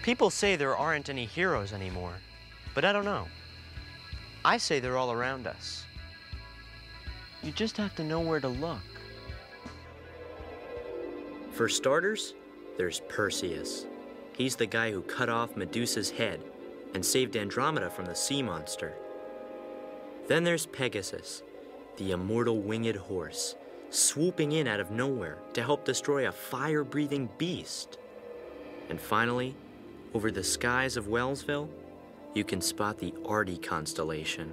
People say there aren't any heroes anymore, but I don't know. I say they're all around us. You just have to know where to look. For starters, there's Perseus. He's the guy who cut off Medusa's head and saved Andromeda from the sea monster. Then there's Pegasus, the immortal winged horse, swooping in out of nowhere to help destroy a fire-breathing beast. And finally, over the skies of Wellsville, you can spot the Artie constellation.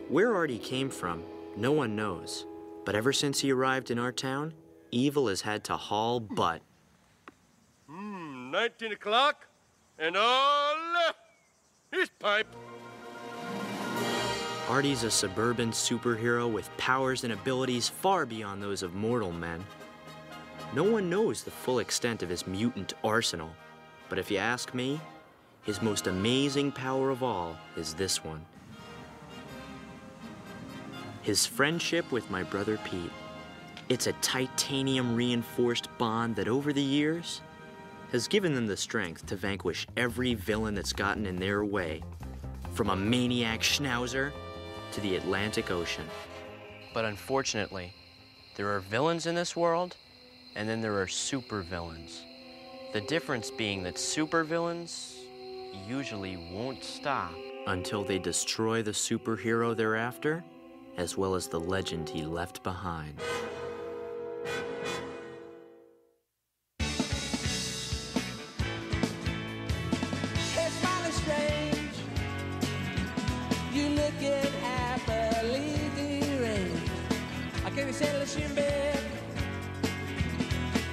Where Artie came from, no one knows. But ever since he arrived in our town, evil has had to haul butt. 19 o'clock, and all left. His pipe. Artie's a suburban superhero with powers and abilities far beyond those of mortal men. No one knows the full extent of his mutant arsenal, but if you ask me, his most amazing power of all is this one. His friendship with my brother Pete. It's a titanium-reinforced bond that over the years has given them the strength to vanquish every villain that's gotten in their way, from a maniac schnauzer to the Atlantic Ocean. But unfortunately, there are villains in this world, and then there are supervillains. The difference being that supervillains usually won't stop until they destroy the superhero they're after, as well as the legend he left behind.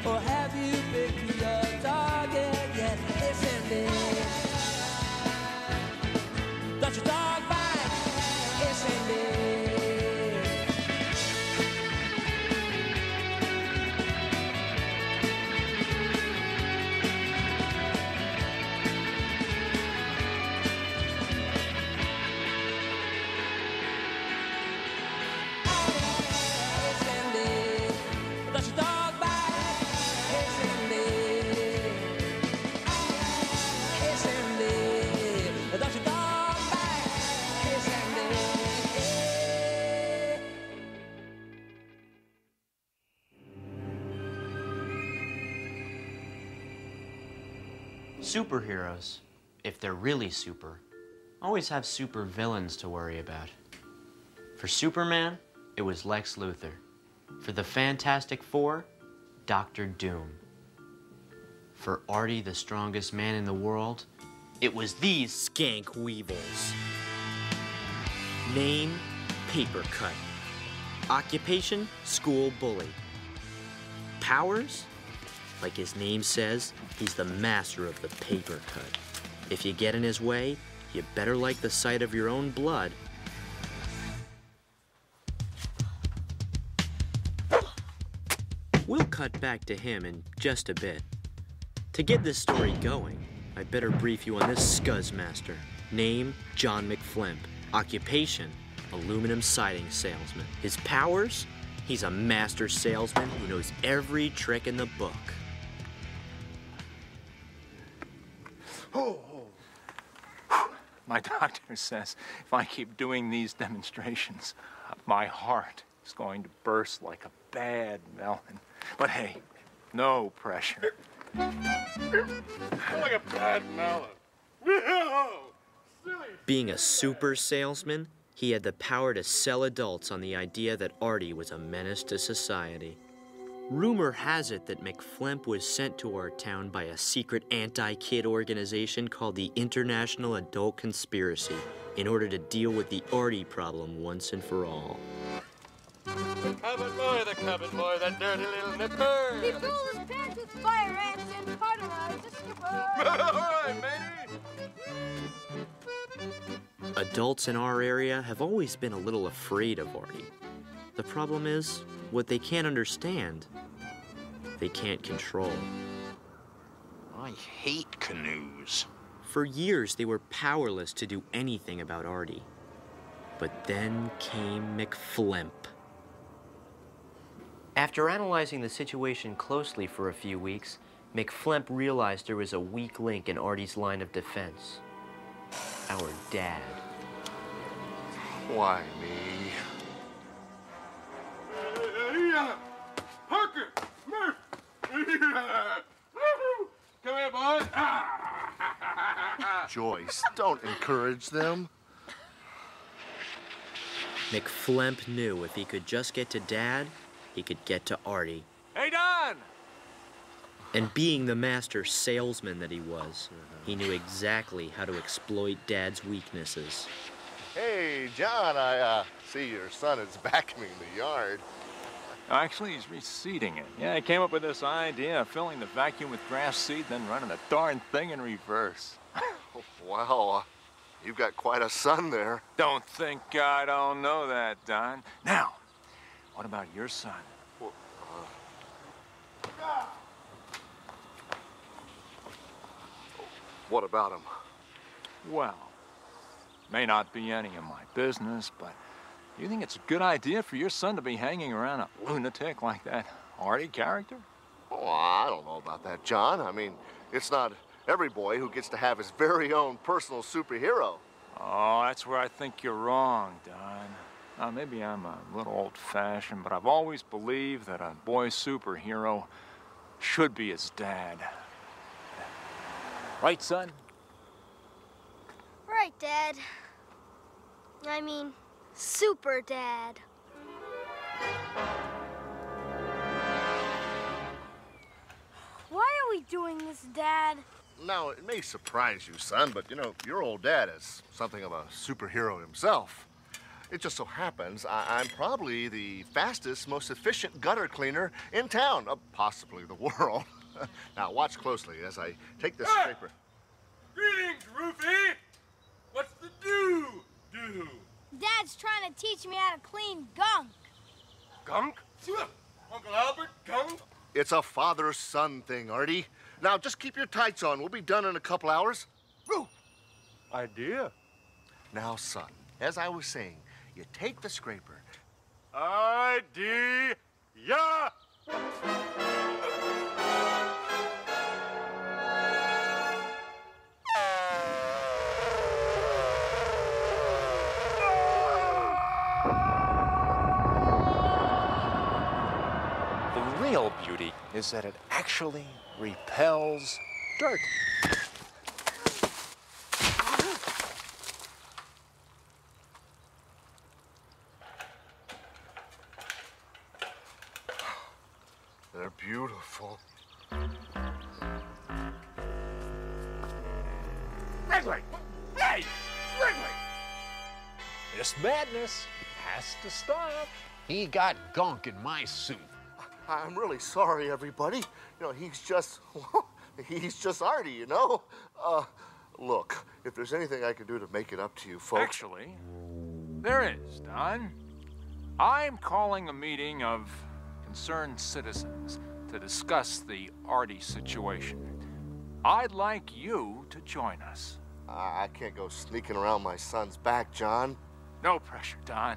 Or have you picked your target yet? Listen, don't your dog bite? Listen, Superheroes, if they're really super, always have super villains to worry about. For Superman, it was Lex Luthor. For the Fantastic Four, Dr. Doom. For Artie, the strongest man in the world, it was these skank weevils. Name, paper cut. Occupation, school bully. Powers? Like his name says, he's the master of the paper cut. If you get in his way, you better like the sight of your own blood. We'll cut back to him in just a bit. To get this story going, I'd better brief you on this scuzzmaster. Name, John McFlimp. Occupation, aluminum siding salesman. His powers? He's a master salesman who knows every trick in the book. My doctor says if I keep doing these demonstrations, my heart is going to burst like a bad melon. But hey, no pressure. Like a bad melon. No! Silly. Being a super salesman, he had the power to sell adults on the idea that Artie was a menace to society. Rumor has it that McFlimp was sent to our town by a secret anti-kid organization called the International Adult Conspiracy in order to deal with the Artie problem once and for all. The cabin boy, that dirty little nipper. He filled his pants with fire ants and cauterized the skipper. All right, matey. Adults in our area have always been a little afraid of Artie. The problem is, what they can't understand, they can't control. I hate canoes. For years, they were powerless to do anything about Artie. But then came McFlimp. After analyzing the situation closely for a few weeks, McFlemp realized there was a weak link in Artie's line of defense. Our dad. Why me? Parker! Murph! Come here, boy. Joyce, don't encourage them. McFlemp knew if he could just get to Dad, he could get to Artie. Hey, Don! And being the master salesman that he was, he knew exactly how to exploit Dad's weaknesses. Hey, John, I see your son is vacuuming the yard. Actually, he's reseeding it. Yeah, he came up with this idea of filling the vacuum with grass seed, then running the darn thing in reverse. Wow, you've got quite a son there. Don't think I don't know that, Don. Now, what about your son? Well, what about him? Well, may not be any of my business, but you think it's a good idea for your son to be hanging around a lunatic like that Artie character? Oh, I don't know about that, John. I mean, it's not every boy who gets to have his very own personal superhero. Oh, that's where I think you're wrong, Don. Maybe I'm a little old-fashioned, but I've always believed that a boy superhero should be his dad. Right, son? Right, Dad. I mean, super Dad. Why are we doing this, Dad? Now, it may surprise you, son, but you know, your old dad is something of a superhero himself. It just so happens I'm probably the fastest, most efficient gutter cleaner in town, possibly the world. Now, watch closely as I take this scraper. Greetings, Rufy! What's the do? Dad's trying to teach me how to clean gunk. Gunk? Uncle Albert, gunk? It's a father-son thing, Artie. Now, just keep your tights on. We'll be done in a couple hours. Woo! Idea. Now, son, as I was saying, you take the scraper. Idea. The real beauty is that it actually repels dirt. They're beautiful. Wrigley! Hey! Wrigley! This madness has to stop. He got gunk in my suit. I'm really sorry, everybody. You know, he's just Artie, you know? Look, if there's anything I can do to make it up to you folks. Actually, there is, Don. I'm calling a meeting of concerned citizens to discuss the Artie situation. I'd like you to join us. I can't go sneaking around my son's back, John. No pressure, Don.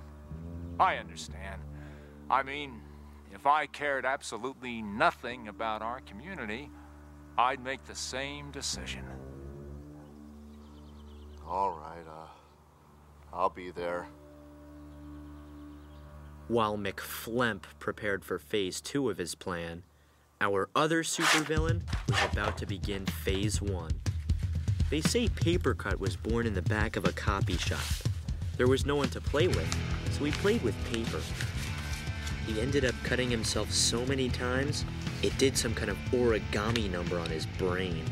I understand. I mean, if I cared absolutely nothing about our community, I'd make the same decision. All right, I'll be there. While McFlemp prepared for Phase 2 of his plan, our other supervillain was about to begin Phase 1. They say Papercut was born in the back of a copy shop. There was no one to play with, so he played with paper. He ended up cutting himself so many times, it did some kind of origami number on his brain.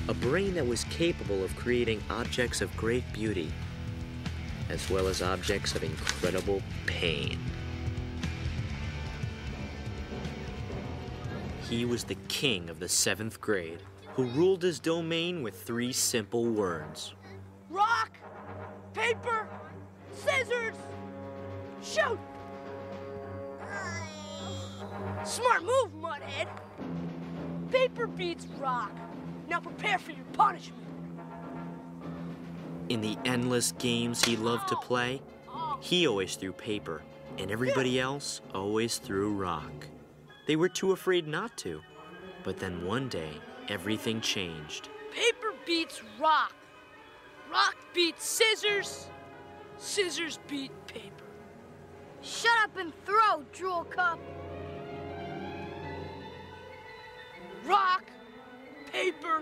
A brain that was capable of creating objects of great beauty, as well as objects of incredible pain. He was the king of the 7th grade, who ruled his domain with 3 simple words. Rock, paper, scissors, shoot! Smart move, Mudhead. Paper beats rock. Now prepare for your punishment. In the endless games he loved to play, he always threw paper, and everybody else always threw rock. They were too afraid not to. But then one day, everything changed. Paper beats rock. Rock beats scissors. Scissors beat paper. Shut up and throw, Drool Cup. Rock, paper,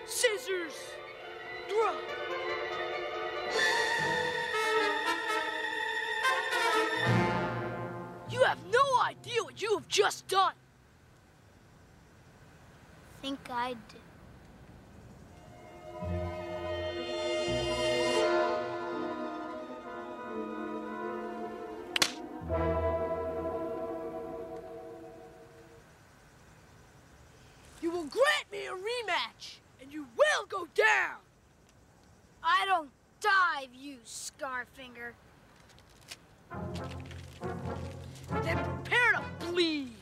scissors, throw. You have no idea what you have just done. Think I did. You will grant me a rematch, and you will go down. I don't dive, you Scarfinger. Then prepare to bleed.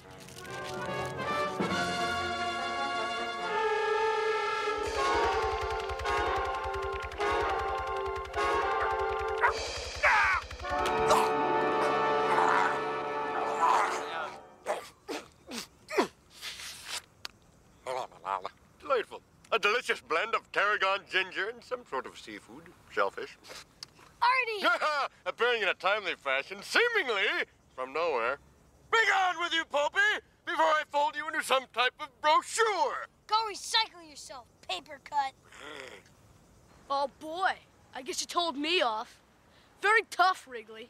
Delightful. A delicious blend of tarragon, ginger, and some sort of seafood. Shellfish. Artie! Appearing in a timely fashion, seemingly from nowhere. Begone with you, Popey, before I fold you into some type of brochure. Go recycle yourself, paper cut. Oh boy, I guess you told me off. Very tough, Wrigley.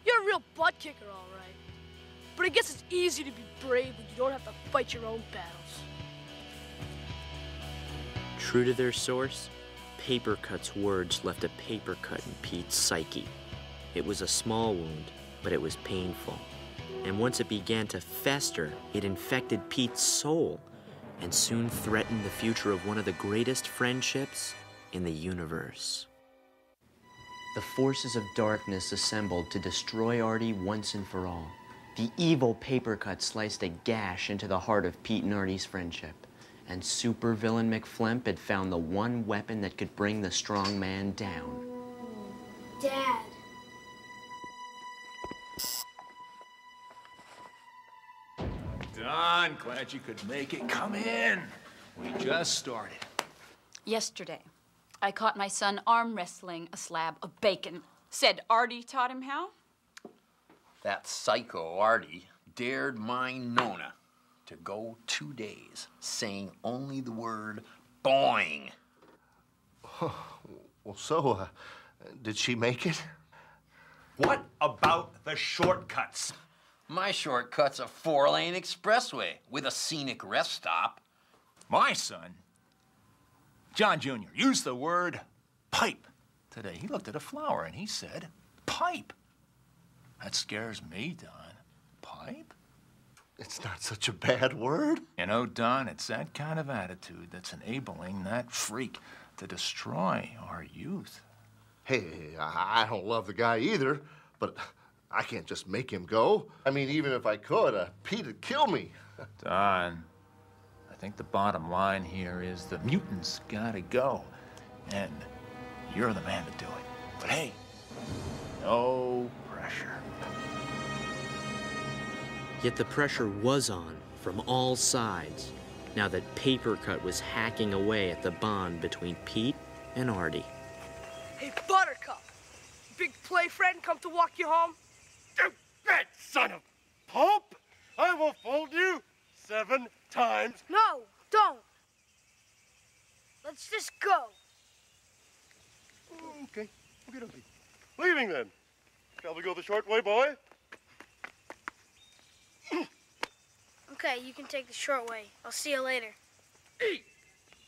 You're a real butt kicker, all right. But I guess it's easy to be brave when you don't have to fight your own battles. True to their source, Paper Cut's words left a paper cut in Pete's psyche. It was a small wound, but it was painful. And once it began to fester, it infected Pete's soul and soon threatened the future of one of the greatest friendships in the universe. The forces of darkness assembled to destroy Artie once and for all. The evil Paper Cut sliced a gash into the heart of Pete and Artie's friendship. And supervillain McFlemp had found the one weapon that could bring the strong man down. Dad. Don, glad you could make it. Come in. We just started. Yesterday, I caught my son arm wrestling a slab of bacon. Said Artie taught him how? That psycho Artie dared my Nona to go 2 days saying only the word boing. Well, so, did she make it? What about the shortcuts? My shortcut's a 4-lane expressway with a scenic rest stop. My son, John Jr., used the word pipe today. He looked at a flower and he said, pipe. That scares me, Don. Pipe? It's not such a bad word. You know, Don, it's that kind of attitude that's enabling that freak to destroy our youth. Hey, I don't love the guy either, but I can't just make him go. I mean, even if I could, Pete'd kill me. Don, I think the bottom line here is the mutant's gotta go, and you're the man to do it. But hey, no pressure. Yet the pressure was on from all sides, now that Paper Cut was hacking away at the bond between Pete and Artie. Hey, Buttercup, big play friend come to walk you home? You bad son of Pope! I will fold you 7 times. No, don't. Let's just go. Okay. Leaving then. Shall we go the short way, boy? Okay, you can take the short way. I'll see you later.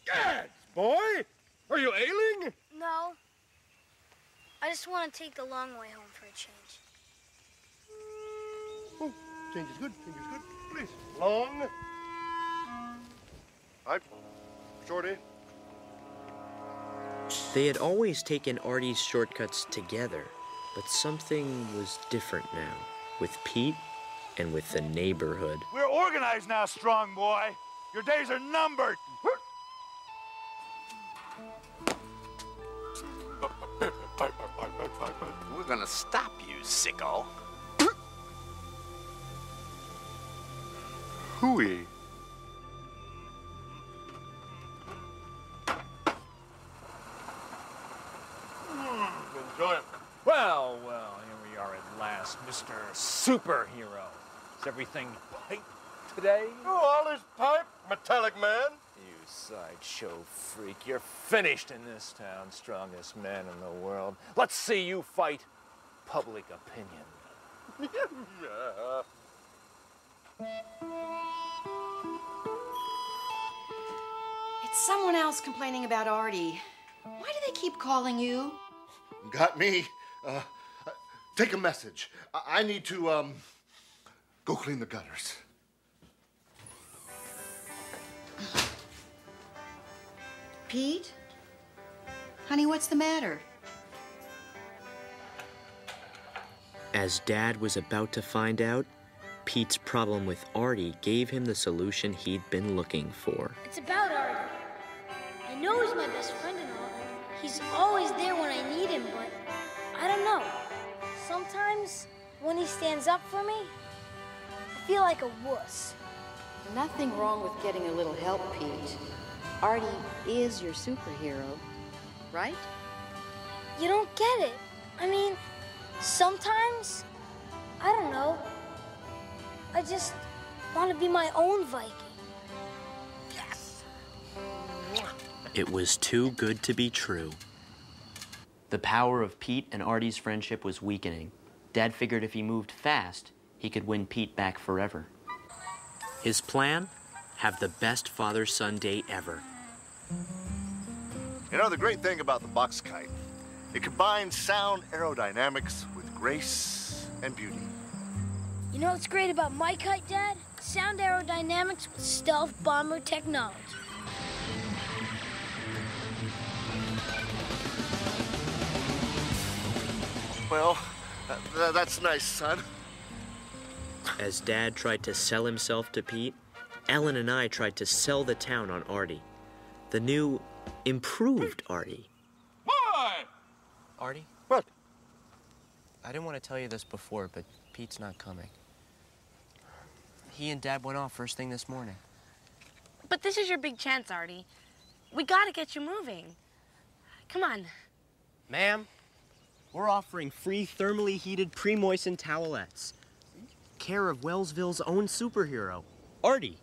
Gads, boy! Are you ailing? No. I just want to take the long way home for a change. Oh, change is good. Please. Long. Right. Shorty. They had always taken Artie's shortcuts together, but something was different now, with Pete and with the neighborhood. We're organized now, strong boy. Your days are numbered. We're gonna stop you, sicko. Hooey. Mr. Superhero. Is everything pipe today? Oh, all this pipe, metallic man. You sideshow freak. You're finished in this town, strongest man in the world. Let's see you fight public opinion. It's someone else complaining about Artie. Why do they keep calling you? Got me. Take a message. I need to, go clean the gutters. Pete? Honey, what's the matter? As Dad was about to find out, Pete's problem with Artie gave him the solution he'd been looking for. It's about Artie. I know he's my best friend and all. He's always there when I need him, but I don't know. Sometimes when he stands up for me, I feel like a wuss. Nothing wrong with getting a little help, Pete. Artie is your superhero, right? You don't get it. I mean, sometimes, I don't know. I just want to be my own Viking. Yes! It was too good to be true. The power of Pete and Artie's friendship was weakening. Dad figured if he moved fast, he could win Pete back forever. His plan? Have the best father-son date ever. You know, the great thing about the box kite, it combines sound aerodynamics with grace and beauty. You know what's great about my kite, Dad? Sound aerodynamics with stealth bomber technology. Well, that's nice, son. As Dad tried to sell himself to Pete, Ellen and I tried to sell the town on Artie. The new, improved Artie. Boy! Artie? What? I didn't want to tell you this before, but Pete's not coming. He and Dad went off first thing this morning. But this is your big chance, Artie. We gotta get you moving. Come on. Ma'am, we're offering free thermally heated pre-moistened towelettes. Care of Wellsville's own superhero, Artie.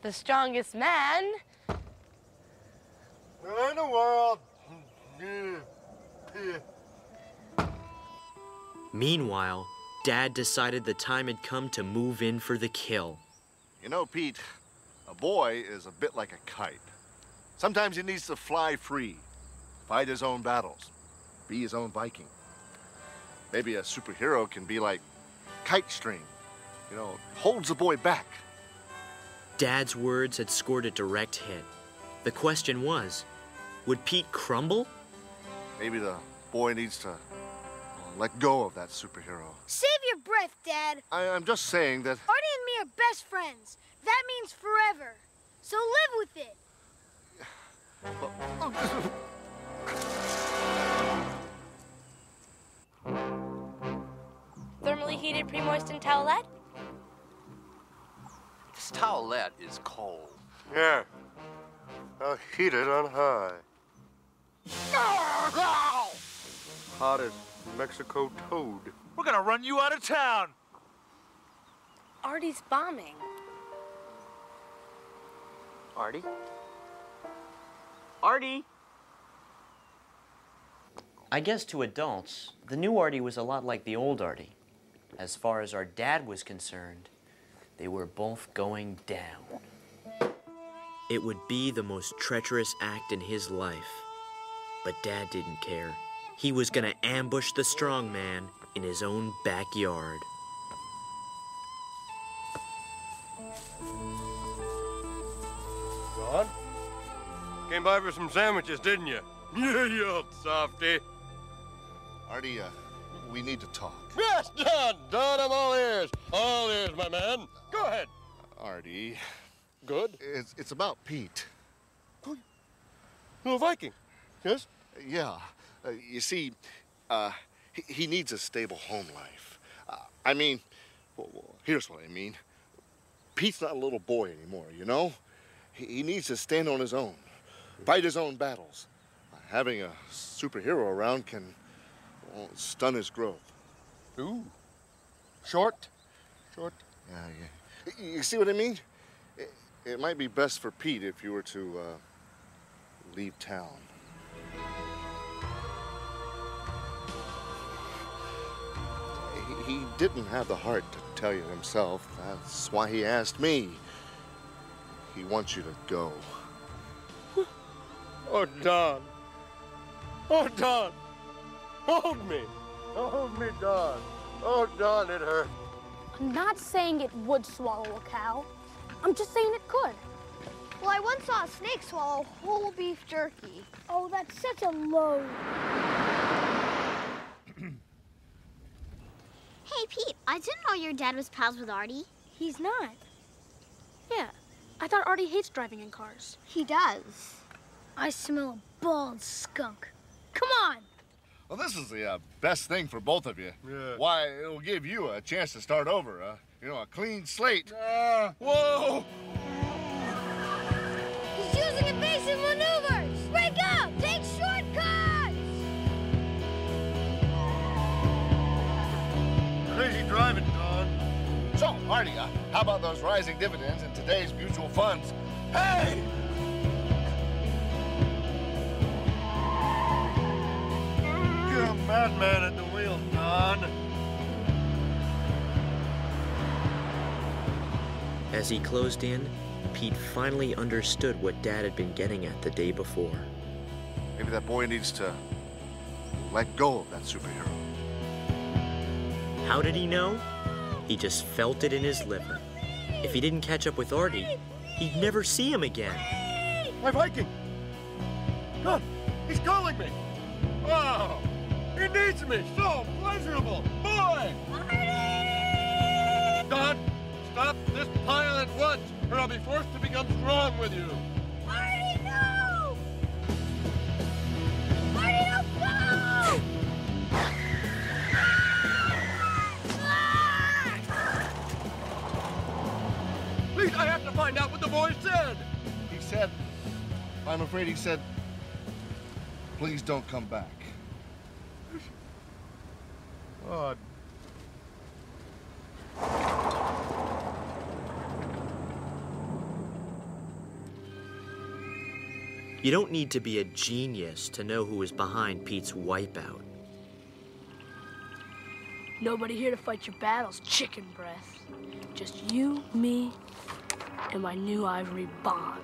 The strongest man. In the world. Meanwhile, Dad decided the time had come to move in for the kill. You know, Pete, a boy is a bit like a kite. Sometimes he needs to fly free, fight his own battles, be his own Viking. Maybe a superhero can be like kite string, you know, holds the boy back. Dad's words had scored a direct hit. The question was, would Pete crumble? Maybe the boy needs to let go of that superhero. Save your breath, Dad. I'm just saying that... Artie and me are best friends. That means forever. So live with it. Thermally heated pre-moistened towelette? This towelette is cold. Yeah. I'll heat it on high. Hot as Mexico toad. We're gonna run you out of town. Artie's bombing. Artie? Artie! I guess to adults, the new Artie was a lot like the old Artie. As far as our dad was concerned, they were both going down. It would be the most treacherous act in his life. But Dad didn't care. He was gonna ambush the strong man in his own backyard. John? Came by for some sandwiches, didn't you? Yeah, you old softy. Artie, we need to talk. Yes, John! John, I'm all ears. All ears, my man. Go ahead. Artie. Good? It's about Pete. Little Viking. Yes? Yeah. You see, he needs a stable home life. I mean, well, here's what I mean. Pete's not a little boy anymore, you know? He needs to stand on his own, fight his own battles. Having a superhero around can won't stunt his growth. Ooh. Short? Short? Yeah. You see what I mean? It might be best for Pete if you were to leave town. He didn't have the heart to tell you himself. That's why he asked me. He wants you to go. Oh, Don. Oh, Don. Hold me. Hold me, Don. Oh, Don, it hurts. I'm not saying it would swallow a cow. I'm just saying it could. Well, I once saw a snake swallow whole beef jerky. Oh, that's such a load. Hey, Pete, I didn't know your dad was pals with Artie. He's not. Yeah, I thought Artie hates driving in cars. He does. I smell a bald skunk. Come on. Well, this is the best thing for both of you. Yeah. Why, it'll give you a chance to start over. You know, a clean slate. Whoa! He's using evasive maneuvers! Wake up! Take shortcuts! Crazy driving, Don. So, Artie, how about those rising dividends in today's mutual funds? Hey! You're a madman at the wheel, Don. As he closed in, Pete finally understood what Dad had been getting at the day before. Maybe that boy needs to let go of that superhero. How did he know? He just felt it in his liver. If he didn't catch up with Artie, he'd never see him again. My Viking! Look, he's calling me! Wow! He needs me! So pleasurable! Boy! Artie! Don, stop this pile at once, or I'll be forced to become strong with you. Artie, no! Artie, don't go! Please, I have to find out what the boy said! He said, I'm afraid he said, please don't come back. God. You don't need to be a genius to know who was behind Pete's wipeout. Nobody here to fight your battles, chicken breath. Just you, me, and my new ivory bond.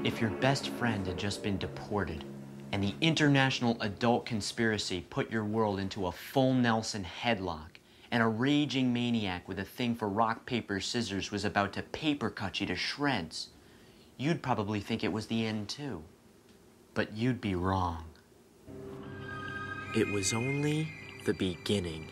If your best friend had just been deported, and the international adult conspiracy put your world into a full Nelson headlock, and a raging maniac with a thing for rock, paper, scissors was about to paper cut you to shreds, you'd probably think it was the end too. But you'd be wrong. It was only the beginning.